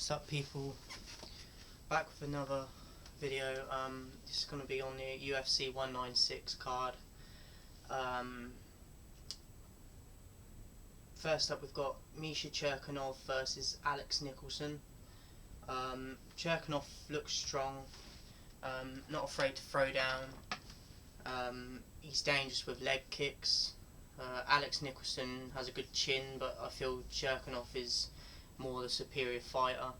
What's up, people? Back with another video. This is going to be on the UFC 196 card. First up, we've got Misha Cherkanov versus Alex Nicholson. Cherkanov looks strong, not afraid to throw down. He's dangerous with leg kicks. Alex Nicholson has a good chin, but I feel Cherkanov is more the superior fighter.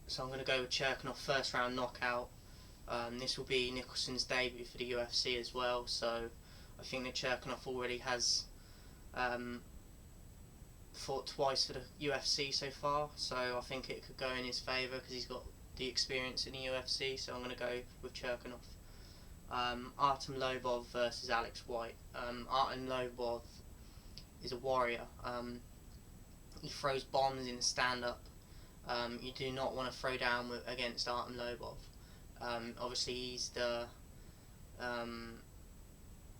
So I'm going to go with Cherkanov first round knockout. This will be Nicholson's debut for the UFC as well, so I think that Cherkanov already has fought twice for the UFC so far, so I think it could go in his favour because he's got the experience in the UFC, so I'm going to go with Cherkanov. Artem Lobov versus Alex White. Artem Lobov is a warrior. He throws bombs in the stand-up. You do not want to throw down against Artem Lobov. Obviously,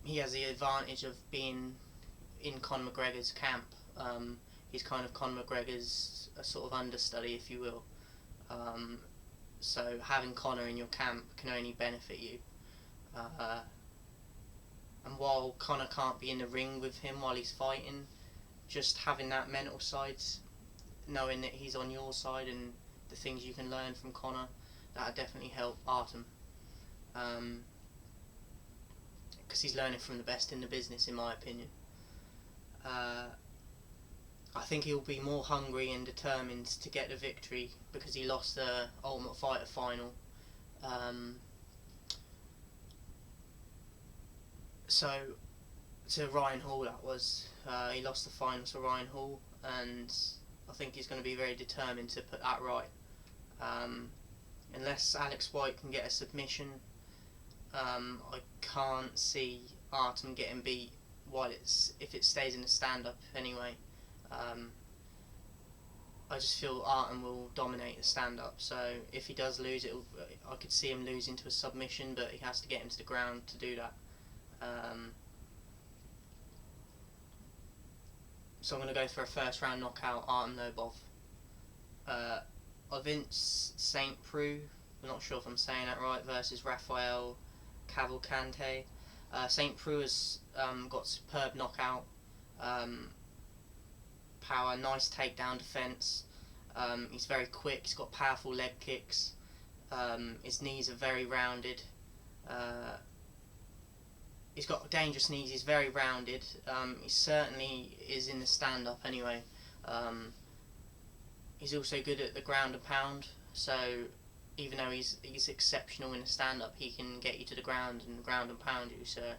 he has the advantage of being in Conor McGregor's camp. He's kind of Conor McGregor's sort of understudy, if you will. So having Conor in your camp can only benefit you. And while Conor can't be in the ring with him while he's fighting, just having that mental side, knowing that he's on your side and the things you can learn from Conor, that'll definitely help Artem. Because he's learning from the best in the business, in my opinion. I think he'll be more hungry and determined to get the victory because he lost the Ultimate Fighter final. So to Ryan Hall, that was. He lost the final to Ryan Hall, and I think he's going to be very determined to put that right. Unless Alex White can get a submission, I can't see Artem getting beat if it stays in the stand-up anyway. I just feel Artem will dominate the stand-up, so if he does lose, I could see him losing to a submission, but he has to get him to the ground to do that. So I'm going to go for a first round knockout, Artem Lobov. Vince St. Preux, I'm not sure if I'm saying that right, versus Rafael Cavalcante. St. Preux has got superb knockout power, nice takedown defence. He's very quick, he's got powerful leg kicks. His knees are very rounded. He's got dangerous knees, he's very rounded. He certainly is in the stand-up anyway. He's also good at the ground and pound, so even though he's exceptional in the stand-up, he can get you to the ground and pound you, so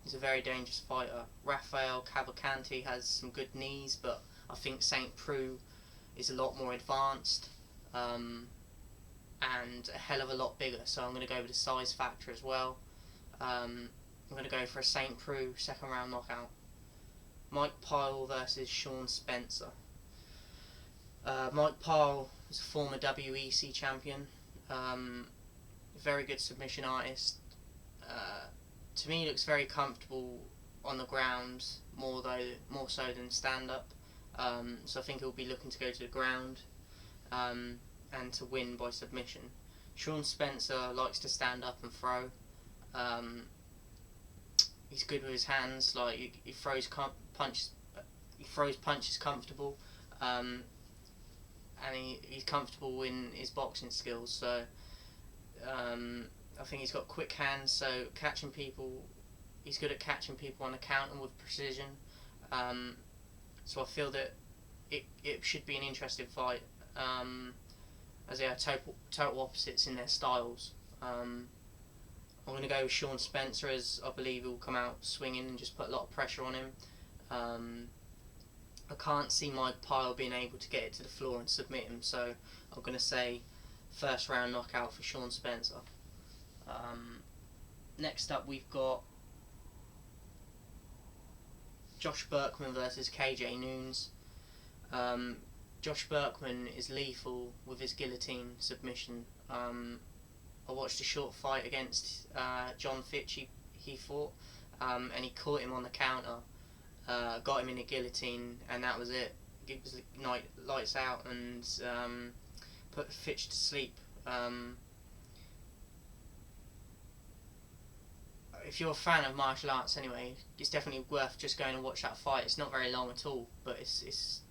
he's a very dangerous fighter. Rafael Cavalcante has some good knees, but I think St. Preux is a lot more advanced and a hell of a lot bigger, so I'm going to go with the size factor as well. I'm going to go for a St. Preux second round knockout. Mike Pyle versus Sean Spencer. Mike Pyle is a former WEC champion, very good submission artist. To me, he looks very comfortable on the ground, more so than stand up. So I think he'll be looking to go to the ground and to win by submission. Sean Spencer likes to stand up and throw. He's good with his hands. Like he throws punches comfortable, and he's comfortable in his boxing skills. So I think he's got quick hands. So catching people, he's good at catching people on the counter with precision. So I feel that it should be an interesting fight, as they are total opposites in their styles. I'm going to go with Sean Spencer, as I believe he'll come out swinging and just put a lot of pressure on him. I can't see Mike Pyle being able to get it to the floor and submit him, so I'm going to say first round knockout for Sean Spencer. Next up, we've got Josh Burkman versus KJ Noons. Josh Burkman is lethal with his guillotine submission. I watched a short fight against John Fitch he fought, and he caught him on the counter, got him in a guillotine, and that was it. gives the night lights out and put Fitch to sleep. If you're a fan of martial arts anyway, it's definitely worth just going and watch that fight. It's not very long at all, but it's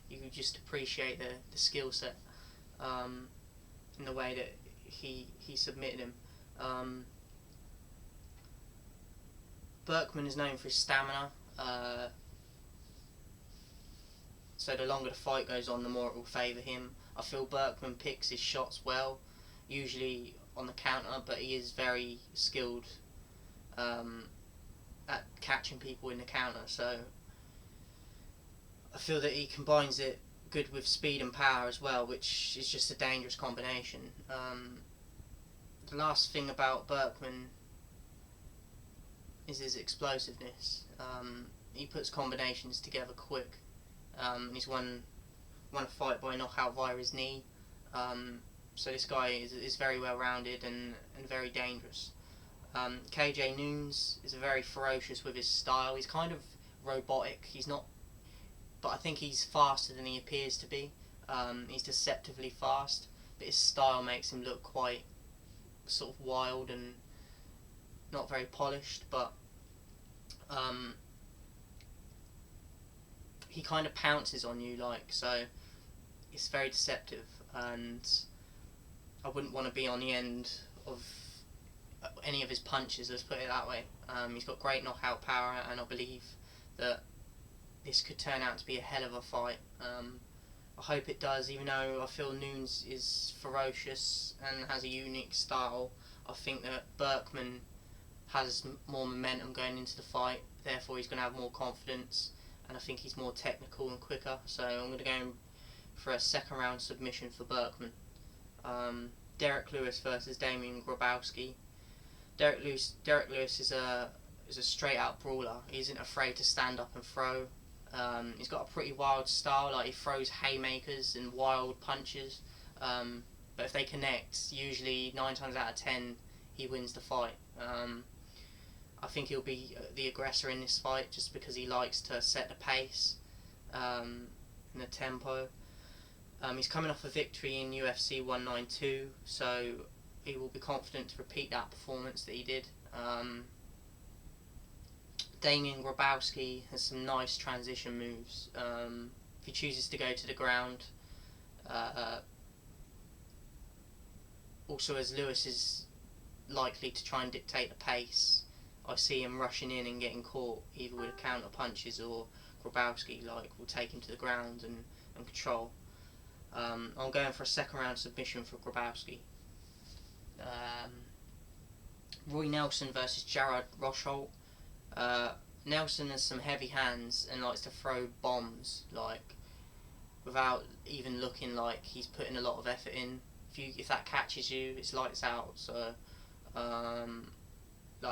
you can just appreciate the skill set in the way that he submitted him. Berkman is known for his stamina, so the longer the fight goes on, the more it will favour him. I feel Berkman picks his shots well, usually on the counter, but he is very skilled at catching people in the counter, so I feel that he combines it good with speed and power as well, which is just a dangerous combination. The last thing about Berkman is his explosiveness. He puts combinations together quick. He's won a fight by knockout via his knee. So this guy is very well rounded and very dangerous. KJ Noons is very ferocious with his style. He's kind of robotic. He's not, but I think he's faster than he appears to be. He's deceptively fast, but his style makes him look quite sort of wild and not very polished, but he kind of pounces on you, so it's very deceptive, and I wouldn't want to be on the end of any of his punches, let's put it that way. He's got great knockout power, and I believe that this could turn out to be a hell of a fight. I hope it does, even though I feel Noons is ferocious and has a unique style. I think that Berkman has more momentum going into the fight, therefore he's going to have more confidence, and I think he's more technical and quicker, so I'm going to go for a second round submission for Berkman. Derek Lewis versus Damian Grabowski. Derek Lewis is a straight out brawler. He isn't afraid to stand up and throw. He's got a pretty wild style, he throws haymakers and wild punches, but if they connect, usually 9 times out of 10 he wins the fight. I think he'll be the aggressor in this fight just because he likes to set the pace and the tempo. He's coming off a victory in UFC 192, so he will be confident to repeat that performance that he did. Damian Grabowski has some nice transition moves. If he chooses to go to the ground, also as Lewis is likely to try and dictate the pace, I see him rushing in and getting caught either with counter punches, or Grabowski will take him to the ground and control. I'm going for a second round submission for Grabowski. Roy Nelson versus Jared Rosholt. Nelson has some heavy hands and likes to throw bombs without even looking like he's putting a lot of effort in. If that catches you, it's lights out. So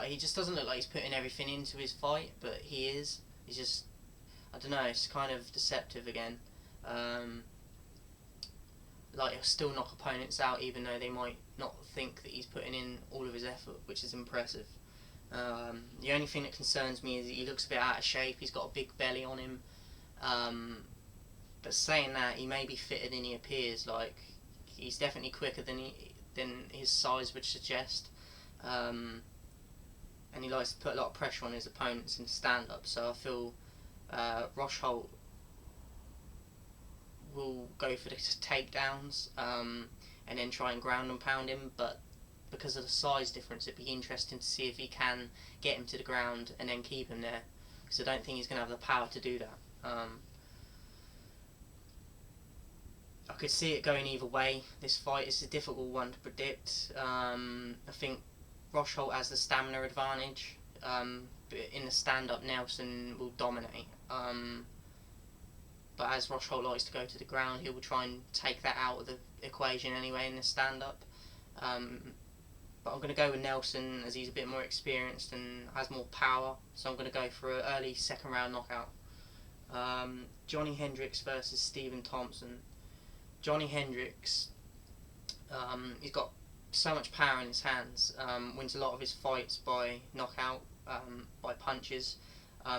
he just doesn't look like he's putting everything into his fight, but he is. He's just, I don't know, it's kind of deceptive again. He'll still knock opponents out even though they might not think that he's putting in all of his effort, which is impressive. The only thing that concerns me is that he looks a bit out of shape. He's got a big belly on him, but saying that, he may be fitter than he appears. He's definitely quicker than his size would suggest, and he likes to put a lot of pressure on his opponents in stand-up, so I feel Rosholt will go for the takedowns and then try and ground and pound him, but because of the size difference, it'd be interesting to see if he can get him to the ground and then keep him there, because I don't think he's going to have the power to do that. I could see it going either way. This fight is a difficult one to predict. I think Rosholt has the stamina advantage, but in the stand-up Nelson will dominate. But as Rosholt likes to go to the ground, he will try and take that out of the equation anyway in the stand-up. But I'm going to go with Nelson as he's a bit more experienced and has more power, so I'm going to go for an early second round knockout. Johnny Hendricks versus Stephen Thompson. Johnny Hendricks, he's got so much power in his hands, wins a lot of his fights by knockout, by punches.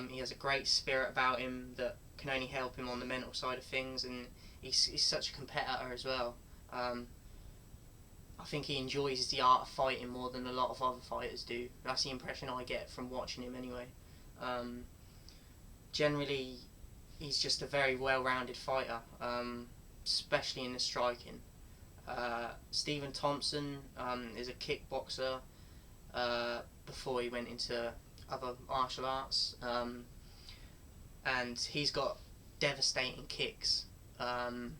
He has a great spirit about him that can only help him on the mental side of things, and he's such a competitor as well. I think he enjoys the art of fighting more than a lot of other fighters do. That's the impression I get from watching him anyway. Generally, he's just a very well-rounded fighter, especially in the striking. Stephen Thompson is a kickboxer before he went into other martial arts, and he's got devastating kicks, and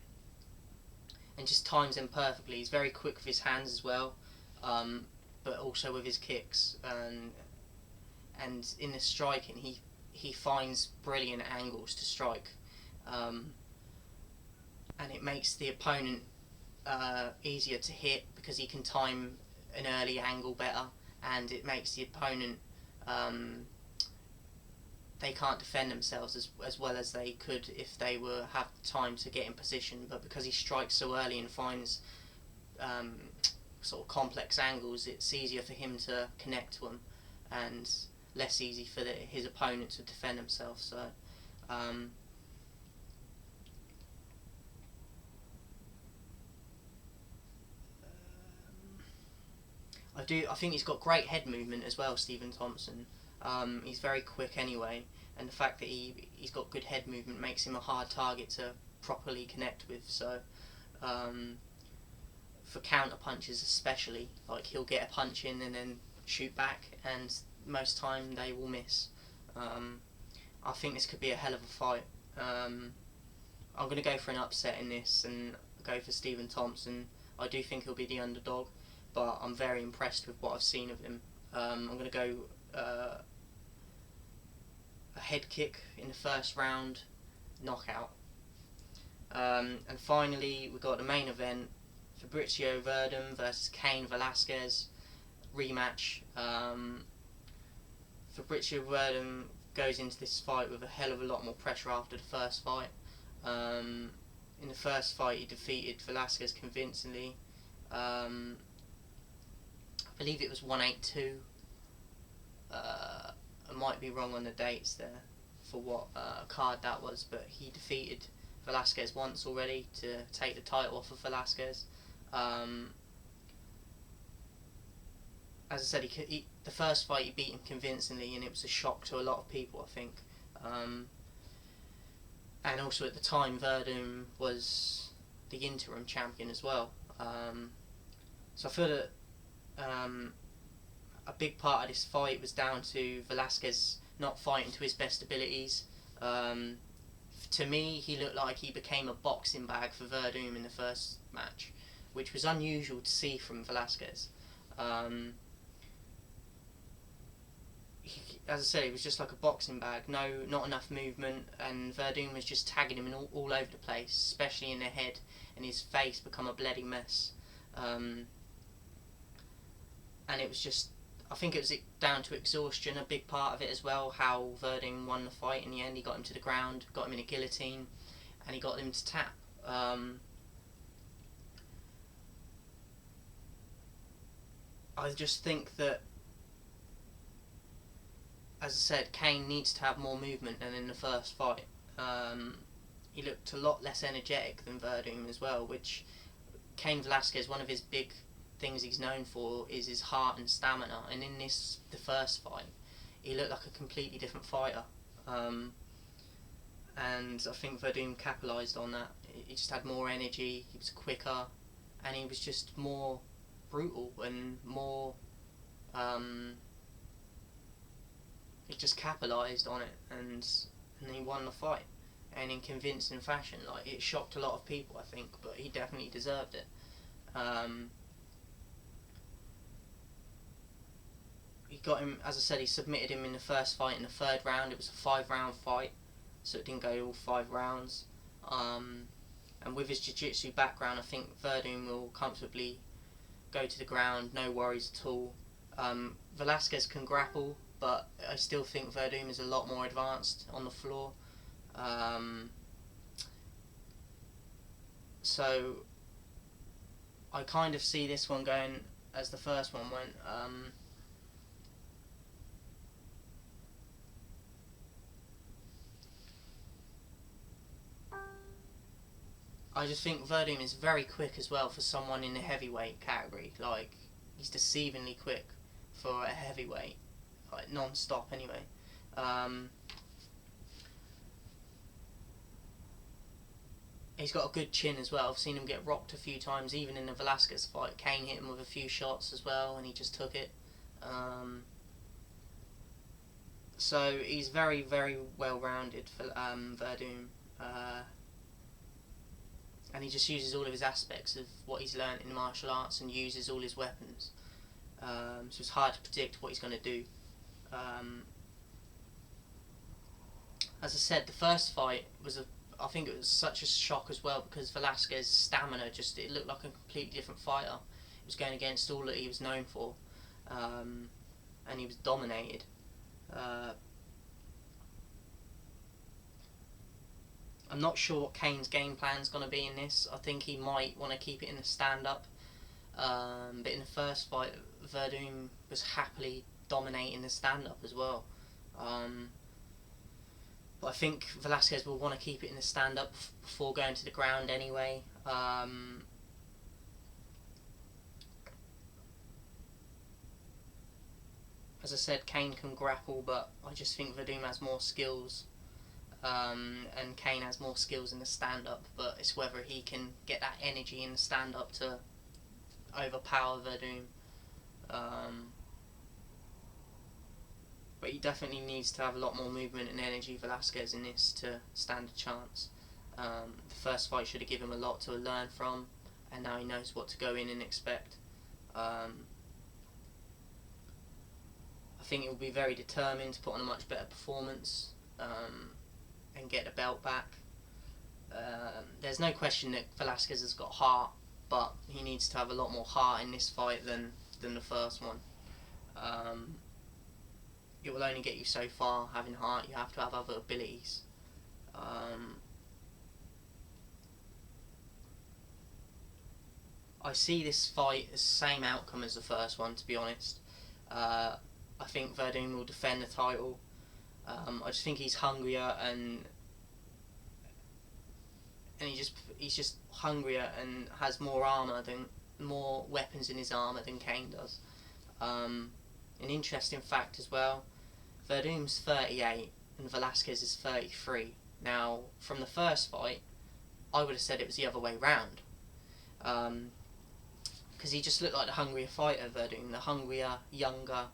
just times them perfectly. He's very quick with his hands as well, but also with his kicks, and in the striking he finds brilliant angles to strike, and it makes the opponent easier to hit because he can time an early angle better, and it makes the opponent they can't defend themselves as well as they could if they have time to get in position. But because he strikes so early and finds sort of complex angles, it's easier for him to connect to them and less easy for his opponent to defend himself. So I think he's got great head movement as well, Stephen Thompson. He's very quick anyway, and the fact that he's got good head movement makes him a hard target to properly connect with. So for counter punches especially, like he'll get a punch in and then shoot back, and most time they will miss. I think this could be a hell of a fight. I'm going to go for an upset in this and go for Stephen Thompson. I do think he'll be the underdog, but I'm very impressed with what I've seen of him. I'm going to go a head kick in the first round, knockout. And finally, we've got the main event: Fabricio Verdum versus Cain Velasquez rematch. Fabricio Verdum goes into this fight with a hell of a lot more pressure after the first fight. In the first fight, he defeated Velasquez convincingly. I believe it was 182. I might be wrong on the dates there for what card that was, but he defeated Velasquez once already to take the title off of Velasquez. As I said, the first fight he beat him convincingly, and it was a shock to a lot of people, I think. And also at the time, Verdum was the interim champion as well. So I feel that a big part of this fight was down to Velasquez not fighting to his best abilities. To me, he looked like he became a boxing bag for Verdum in the first match, which was unusual to see from Velasquez. As I said, it was just like a boxing bag, not enough movement, and Verdum was just tagging him all over the place, especially in the head, and his face become a bloody mess. And it was just, I think it was down to exhaustion, a big part of it as well, how Verdum won the fight in the end. He got him to the ground, got him in a guillotine, and he got him to tap. I just think that, as I said, Cain needs to have more movement than in the first fight. He looked a lot less energetic than Verdum as well, which Cain Velasquez, one of his big things he's known for is his heart and stamina, and in the first fight, he looked like a completely different fighter. And I think Verdum capitalised on that. He just had more energy, he was quicker, and he was just more brutal and more... he just capitalised on it, and he won the fight, and in convincing fashion. Like, it shocked a lot of people, I think, but he definitely deserved it. He got him, as I said, he submitted him in the first fight in the third round. It was a 5-round fight, so it didn't go all 5 rounds. And with his jiu-jitsu background, I think Verdum will comfortably go to the ground, no worries at all. Velasquez can grapple, but I still think Verdum is a lot more advanced on the floor. So I kind of see this one going as the first one went. I just think Verdum is very quick as well for someone in the heavyweight category. Like, he's deceivingly quick for a heavyweight, like non-stop anyway. He's got a good chin as well. I've seen him get rocked a few times, even in the Velasquez fight. Kane hit him with a few shots as well, and he just took it. So he's very, very well-rounded for Verdum. And he just uses all of his aspects of what he's learned in martial arts and uses all his weapons. So it's hard to predict what he's going to do. As I said, the first fight was I think it was such a shock as well, because Velasquez's stamina it looked like a completely different fighter. He was going against all that he was known for, and he was dominated. I'm not sure what Kane's game plan is going to be in this. I think he might want to keep it in the stand-up, but in the first fight, Verdum was happily dominating the stand-up as well. But I think Velasquez will want to keep it in the stand-up before going to the ground anyway. As I said, Kane can grapple, but I just think Verdum has more skills. And Kane has more skills in the stand-up, but it's whether he can get that energy in the stand-up to overpower Verdum. But he definitely needs to have a lot more movement and energy, Velasquez, in this to stand a chance. The first fight should have given him a lot to learn from, and now he knows what to go in and expect. I think he'll be very determined to put on a much better performance and get the belt back. There's no question that Velasquez has got heart, but he needs to have a lot more heart in this fight than the first one. It will only get you so far having heart. You have to have other abilities. I see this fight as the same outcome as the first one, to be honest. I think Verdum will defend the title. I just think he's hungrier and he's just hungrier and has more weapons in his armour than Kane does. An interesting fact as well, Verdum's 38 and Velasquez is 33. Now, from the first fight, I would have said it was the other way round. Because he just looked like the hungrier fighter, Verdum, the hungrier, younger,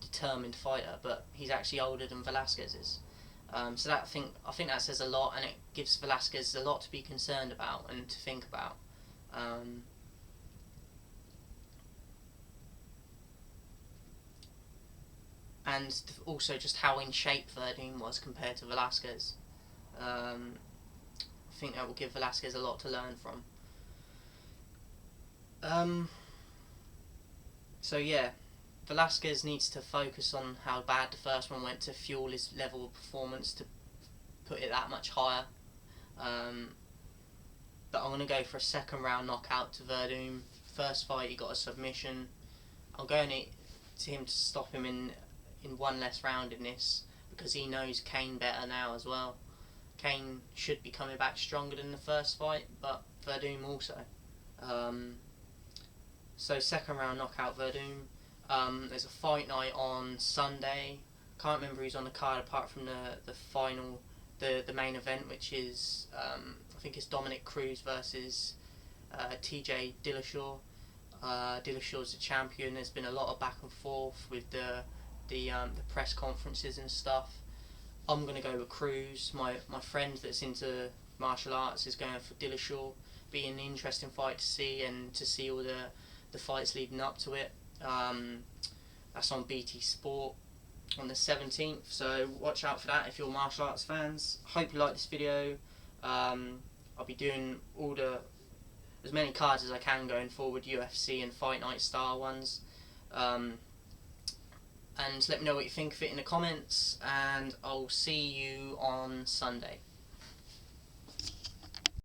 determined fighter, but he's actually older than Velasquez is. So I think that says a lot, and it gives Velasquez a lot to be concerned about and to think about. And also just how in shape Verdum was compared to Velasquez. I think that will give Velasquez a lot to learn from. So yeah, Velasquez needs to focus on how bad the first one went to fuel his level of performance to put it that much higher. But I'm going to go for a second round knockout to Verdum. First fight he got a submission. I'm going to him to stop him in one less round in this, because he knows Kane better now as well. Kane should be coming back stronger than the first fight, but Verdum also. So second round knockout Verdum. There's a fight night on Sunday. Can't remember who's on the card apart from the final, the main event, which is I think it's Dominic Cruz versus TJ Dillashaw. Dillashaw's the champion. There's been a lot of back and forth with the press conferences and stuff. I'm going to go with Cruz. My friend that's into martial arts is going for Dillashaw. Be an interesting fight to see, and to see all the fights leading up to it. That's on BT Sport on the 17th, so watch out for that if you're martial arts fans. Hope you like this video. I'll be doing as many cards as I can going forward, UFC and Fight Night style ones. And let me know what you think of it in the comments, and I'll see you on Sunday.